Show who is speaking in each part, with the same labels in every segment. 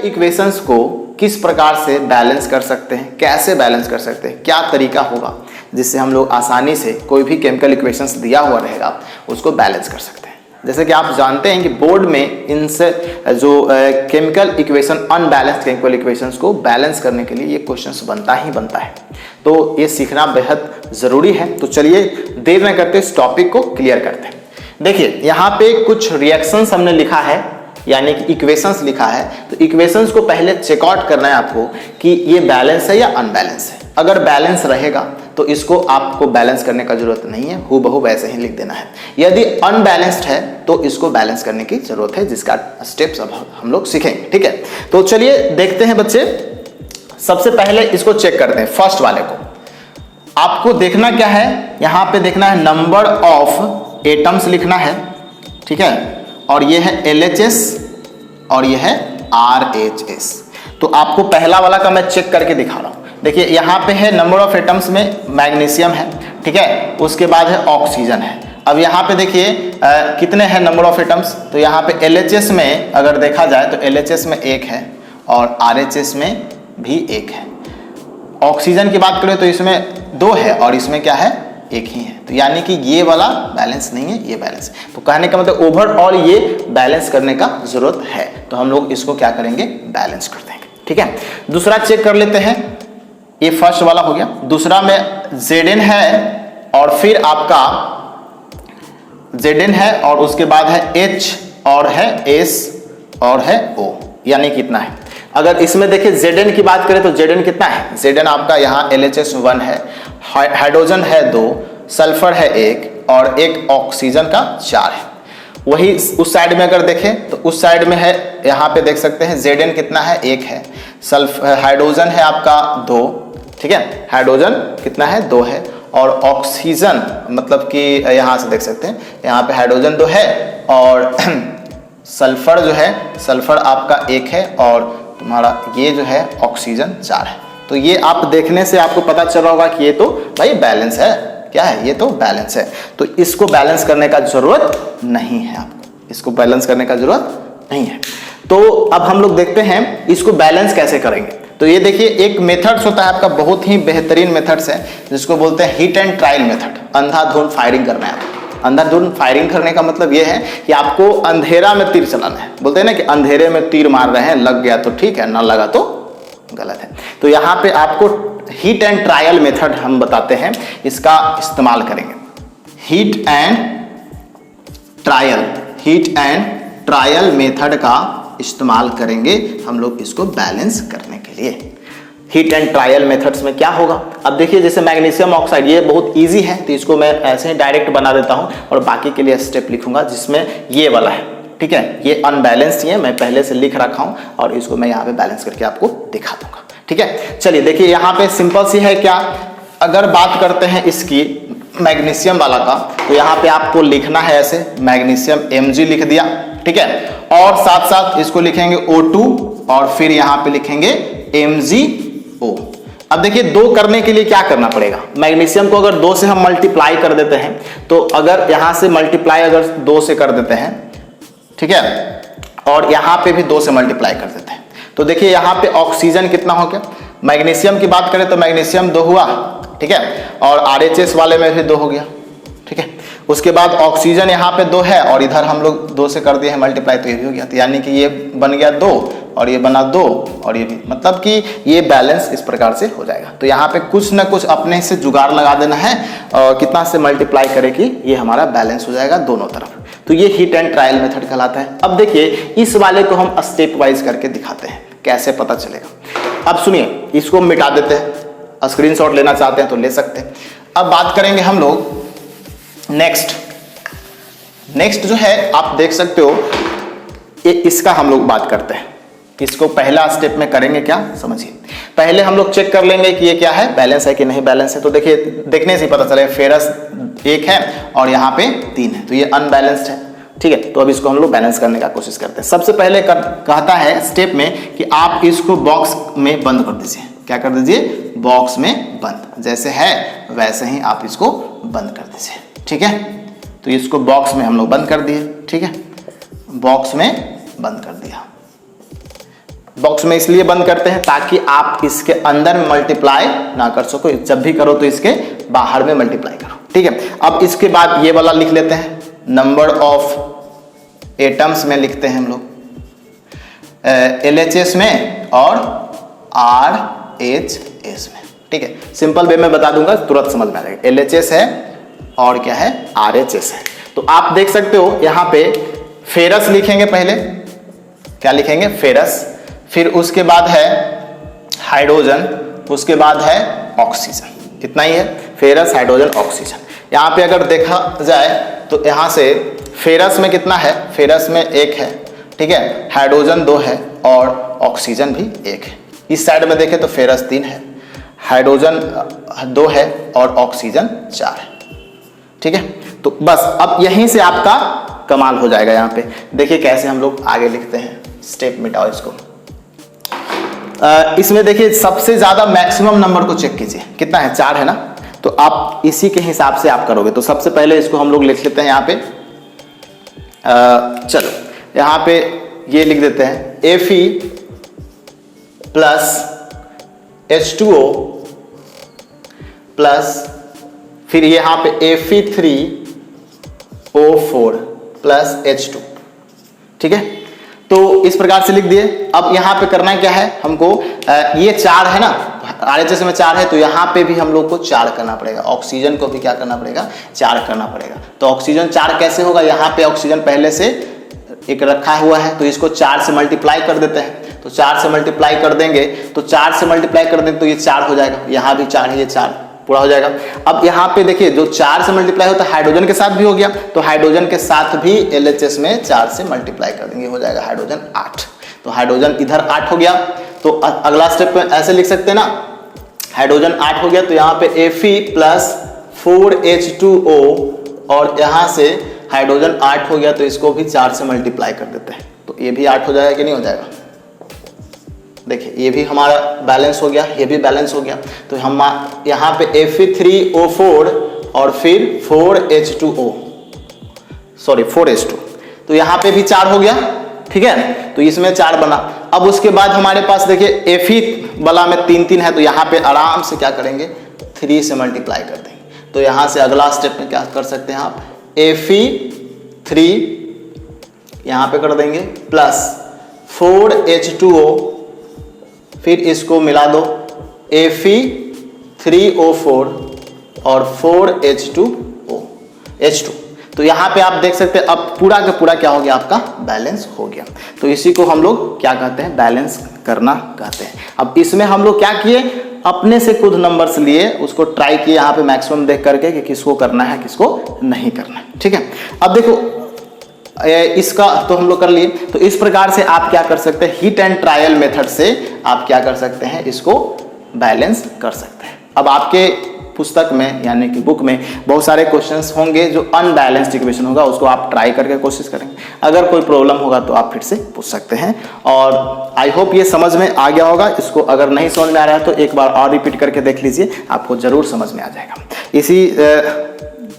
Speaker 1: Equations को किस प्रकार से बैलेंस कर सकते हैं, कैसे बैलेंस कर सकते हैं, क्या तरीका होगा जिससे हम लोग आसानी से कोई भी केमिकल इक्वेशंस दिया हुआ रहेगा उसको बैलेंस कर सकते हैं। जैसे कि आप जानते हैं कि बोर्ड में इनसे जो chemical equation, unbalanced chemical equations को बैलेंस करने के लिए ये क्वेश्चंस बनता ही बनता है, तो ये सीखना बेहद ज़रूरी है। तो चलिए देर न करते इस टॉपिक को क्लियर करते हैं। देखिए यहाँ पे कुछ रिएक्शंस हमने लिखा है, यानी कि इक्वेशंस लिखा है, तो इक्वेशंस को पहले चेकआउट करना है आपको कि ये बैलेंस है या अनबैलेंस है। अगर बैलेंस रहेगा तो इसको आपको बैलेंस करने का जरूरत नहीं है, हूबहू वैसे ही लिख देना है। यदि अनबैलेंस्ड है तो इसको बैलेंस करने की जरूरत है, जिसका स्टेप्स अब हम लोग सीखेंगे। ठीक है, तो चलिए देखते हैं बच्चे। सबसे पहले इसको चेक करते हैं। फर्स्ट वाले को आपको देखना क्या है, यहाँ पे देखना है नंबर ऑफ एटम्स लिखना है। ठीक है, और ये है LHS और ये है RHS। तो आपको पहला वाला का मैं चेक करके दिखा रहा हूँ। देखिए यहाँ पे है नंबर ऑफ एटम्स में मैग्नीशियम है, ठीक है, उसके बाद है ऑक्सीजन है। अब यहाँ पे देखिए कितने हैं नंबर ऑफ एटम्स, तो यहाँ पे LHS में अगर देखा जाए तो LHS में 1 है और RHS में भी 1 है। ऑक्सीजन की बात करें तो इसमें 2 है और इसमें क्या है, 1 ही है। तो यानी कि ये वाला बैलेंस नहीं है, ये बैलेंस है। तो कहने का मतलब ओवरऑल ये बैलेंस करने का जरूरत है, तो हम लोग इसको क्या करेंगे, बैलेंस कर देंगे। ठीक है, दूसरा चेक कर लेते हैं। ये फर्स्ट वाला हो गया। दूसरा में Zn है और फिर आपका Zn है और उसके बाद है H और है S और है O, यानी कितना है। अगर इसमें देखिए Zn की बात करें तो Zn कितना है, Zn आपका यहाँ LHS 1 है, हाइड्रोजन है 2, सल्फर है 1 और एक ऑक्सीजन का 4 है। वही उस साइड में अगर देखें तो उस साइड में है, यहाँ पे देख सकते हैं Zn कितना है, 1 है, हाइड्रोजन है आपका 2, ठीक है, हाइड्रोजन कितना है, 2 है, और ऑक्सीजन मतलब कि यहाँ से देख सकते हैं यहाँ पे हाइड्रोजन 2 है और सल्फर जो है, सल्फर आपका 1 है और तुम्हारा ये जो है ऑक्सीजन 4 है। तो ये आप देखने से आपको पता चल रहा होगा कि ये तो भाई बैलेंस है। क्या है, ये तो बैलेंस है। तो इसको बैलेंस करने का जरूरत नहीं है, आपको इसको बैलेंस करने का जरूरत नहीं है। तो अब हम लोग देखते हैं इसको बैलेंस कैसे करेंगे। तो ये देखिए एक मेथड्स होता है आपका, बहुत ही बेहतरीन मेथड्स है जिसको बोलते हैं हिट एंड ट्रायल मेथड। अंधाधुंध फायरिंग करना है आपको। अंधाधुंध फायरिंग करने का मतलब ये है कि आपको अंधेरा में तीर चलाना है। बोलते हैं ना कि अंधेरे में तीर मार रहे हैं, लग गया तो ठीक है, ना लगा तो गलत है। तो यहाँ पे आपको हीट एंड ट्रायल मेथड हम बताते हैं, इसका इस्तेमाल करेंगे। हीट एंड ट्रायल मेथड का इस्तेमाल करेंगे हम लोग इसको बैलेंस करने के लिए। हीट एंड ट्रायल मेथड्स में क्या होगा, अब देखिए जैसे मैग्नीशियम ऑक्साइड, ये बहुत इजी है तो इसको मैं ऐसे ही डायरेक्ट बना देता हूं और बाकी के लिए स्टेप लिखूंगा, जिसमें ये वाला है, ठीक है, ये अनबैलेंस्ड है, मैं पहले से लिख रखा हूं और इसको मैं यहाँ पे बैलेंस करके आपको दिखा दूंगा। ठीक है, चलिए देखिए यहाँ पे सिंपल सी है क्या। अगर बात करते हैं इसकी मैग्नीशियम वाला का, तो यहाँ पे आपको लिखना है ऐसे, मैग्नीशियम Mg लिख दिया, ठीक है, और साथ साथ इसको लिखेंगे O2 और फिर यहाँ पे लिखेंगे MgO। अब देखिए 2 करने के लिए क्या करना पड़ेगा, मैग्नीशियम को अगर 2 से हम मल्टीप्लाई कर देते हैं, तो अगर यहाँ से मल्टीप्लाई अगर 2 से कर देते हैं, ठीक है, और यहाँ पे भी 2 से मल्टीप्लाई कर देते हैं, तो देखिए यहाँ पे ऑक्सीजन कितना हो गया। मैग्नीशियम की बात करें तो मैग्नीशियम 2 हुआ, ठीक है, और RHS वाले में भी 2 हो गया, ठीक है। उसके बाद ऑक्सीजन यहाँ पे 2 है और इधर हम लोग 2 से कर दिए हैं मल्टीप्लाई, तो ये भी हो गया। तो यानी कि ये बन गया 2 और ये बना 2 और ये भी, मतलब कि ये बैलेंस इस प्रकार से हो जाएगा। तो यहाँ पे कुछ ना कुछ अपने से जुगाड़ लगा देना है और कितना से मल्टीप्लाई करे कि ये हमारा बैलेंस हो जाएगा दोनों तरफ। तो ये हीट एंड ट्रायल मेथड कहलाता है। अब देखिए इस वाले को हम स्टेप वाइज करके दिखाते हैं, कैसे पता चलेगा। अब सुनिए, इसको मिटा देते हैं, स्क्रीनशॉट लेना चाहते हैं तो ले सकते हैं। अब बात करेंगे हम लोग नेक्स्ट जो है, आप देख सकते हो ये, इसका हम लोग बात करते हैं। इसको पहला स्टेप में करेंगे क्या, समझिए। पहले हम लोग चेक कर लेंगे कि ये क्या है, बैलेंस है कि नहीं बैलेंस है। तो देखिए देखने से पता चलेगा, फेरस 1 है और यहाँ पे 3 है, तो ये अनबैलेंस्ड है, ठीक है। तो अब इसको हम लोग बैलेंस करने का कोशिश करते हैं। सबसे पहले कहता है स्टेप में कि आप इसको बॉक्स में बंद कर दीजिए। क्या कर दीजिए, बॉक्स में बंद, जैसे है वैसे ही आप इसको बंद कर दीजिए, ठीक है। तो इसको बॉक्स में हम लोग बंद कर दिए, ठीक है, बॉक्स में बंद कर दिया। बॉक्स में इसलिए बंद करते हैं ताकि आप इसके अंदर में मल्टीप्लाई ना कर सको, जब भी करो तो इसके बाहर में मल्टीप्लाई करो, ठीक है। अब इसके बाद ये वाला लिख लेते हैं, नंबर ऑफ एटम्स में लिखते हैं हम लोग LHS में और RHS में, ठीक है। सिंपल वे में बता दूंगा, तुरंत समझ में आ जाएगा। LHS है और क्या है, RHS है। तो आप देख सकते हो यहाँ पे फेरस लिखेंगे, पहले क्या लिखेंगे, फेरस, फिर उसके बाद है हाइड्रोजन, उसके बाद है ऑक्सीजन, इतना ही है, फेरस हाइड्रोजन ऑक्सीजन। यहाँ पे अगर देखा जाए तो यहाँ से फेरस में कितना है, फेरस में 1 है, ठीक है, हाइड्रोजन 2 है और ऑक्सीजन भी 1 है। इस साइड में देखें तो फेरस 3 है, हाइड्रोजन 2 है और ऑक्सीजन 4 है, ठीक है। तो बस अब यहीं से आपका कमाल हो जाएगा। यहाँ पे देखिए कैसे हम लोग आगे लिखते हैं, स्टेप मिटाओ इसको। इसमें देखिए सबसे ज्यादा मैक्सिमम नंबर को चेक कीजिए, कितना है, 4 है ना, तो आप इसी के हिसाब से आप करोगे। तो सबसे पहले इसको हम लोग लिख लेते हैं यहाँ पे, चलो यहाँ पे ये लिख देते हैं Fe प्लस H2O प्लस फिर यहाँ पे Fe3O4 प्लस H2, ठीक है। तो इस प्रकार से लिख दिए। अब यहाँ पे करना क्या है हमको, ये 4 है ना, RHS में 4 है, तो यहाँ पे भी हम लोग को 4 करना पड़ेगा, ऑक्सीजन को भी क्या करना पड़ेगा, 4 करना पड़ेगा। तो ऑक्सीजन 4 कैसे होगा, यहाँ पे ऑक्सीजन पहले से एक रखा हुआ है, तो इसको 4 से मल्टीप्लाई कर देते हैं। तो 4 से मल्टीप्लाई कर देंगे, तो 4 से मल्टीप्लाई कर देंगे तो ये 4 हो जाएगा, यहाँ भी 4 है, ये 4 पूरा हो जाएगा। अब यहाँ पे देखिए जो 4 से मल्टीप्लाई होता है हाइड्रोजन के साथ भी हो गया, तो हाइड्रोजन के साथ भी LHS में 4 से मल्टीप्लाई कर देंगे, हो जाएगा हाइड्रोजन 8। तो हाइड्रोजन इधर 8 हो गया। तो अगला स्टेप में ऐसे लिख सकते हैं ना, हाइड्रोजन 8 हो गया तो यहाँ पे Fe प्लस 4H2O और यहाँ से हाइड्रोजन 8 हो गया, तो इसको भी 4 से मल्टीप्लाई कर देते हैं, तो ये भी 8 हो जाएगा कि नहीं हो जाएगा। देखिए ये भी हमारा बैलेंस हो गया, ये भी बैलेंस हो गया। तो हम यहाँ पे Fe3O4 और फिर 4H2O, सॉरी 4H2, तो यहाँ पे भी 4 हो गया, ठीक है। तो इसमें 4 बना। अब उसके बाद हमारे पास देखिए Fe वाला में 3 है, तो यहाँ पे आराम से क्या करेंगे, 3 से मल्टीप्लाई कर देंगे। तो यहाँ से अगला स्टेप में क्या कर सकते हैं आप, Fe3 यहाँ पे कर देंगे प्लस 4H2O, फिर इसको मिला दो Fe3O4 और 4H2O, H2। तो यहाँ पे आप देख सकते हैं अब पूरा का पूरा क्या हो गया, आपका बैलेंस हो गया। तो इसी को हम लोग क्या कहते हैं, बैलेंस करना कहते हैं। अब इसमें हम लोग क्या किए, अपने से खुद नंबर्स लिए, उसको ट्राई किए यहाँ पे मैक्सिमम देख करके कि किसको करना है किसको नहीं करना है, ठीक है। अब देखो इसका तो हम लोग कर लिए। तो इस प्रकार से आप क्या कर सकते हैं, हिट एंड ट्रायल मेथड से आप क्या कर सकते हैं, इसको बैलेंस कर सकते हैं। अब आपके पुस्तक में यानी कि बुक में बहुत सारे क्वेश्चंस होंगे जो अनबैलेंस्ड इक्वेशन होगा, उसको आप ट्राई करके कोशिश करेंगे। अगर कोई प्रॉब्लम होगा तो आप फिर से पूछ सकते हैं। और आई होप ये समझ में आ गया होगा। इसको अगर नहीं समझ में आ रहा है तो एक बार और रिपीट करके देख लीजिए, आपको जरूर समझ में आ जाएगा। इसी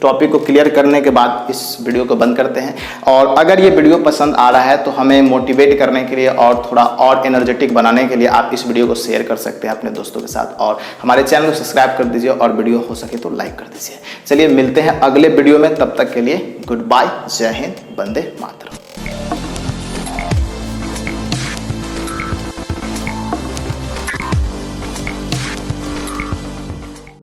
Speaker 1: टॉपिक को क्लियर करने के बाद इस वीडियो को बंद करते हैं। और अगर ये वीडियो पसंद आ रहा है तो हमें मोटिवेट करने के लिए और थोड़ा और एनर्जेटिक बनाने के लिए आप इस वीडियो को शेयर कर सकते हैं अपने दोस्तों के साथ, और हमारे चैनल को सब्सक्राइब कर दीजिए और वीडियो हो सके तो लाइक कर दीजिए। चलिए मिलते हैं अगले वीडियो में, तब तक के लिए गुड बाय, जय हिंद, वंदे मातरम।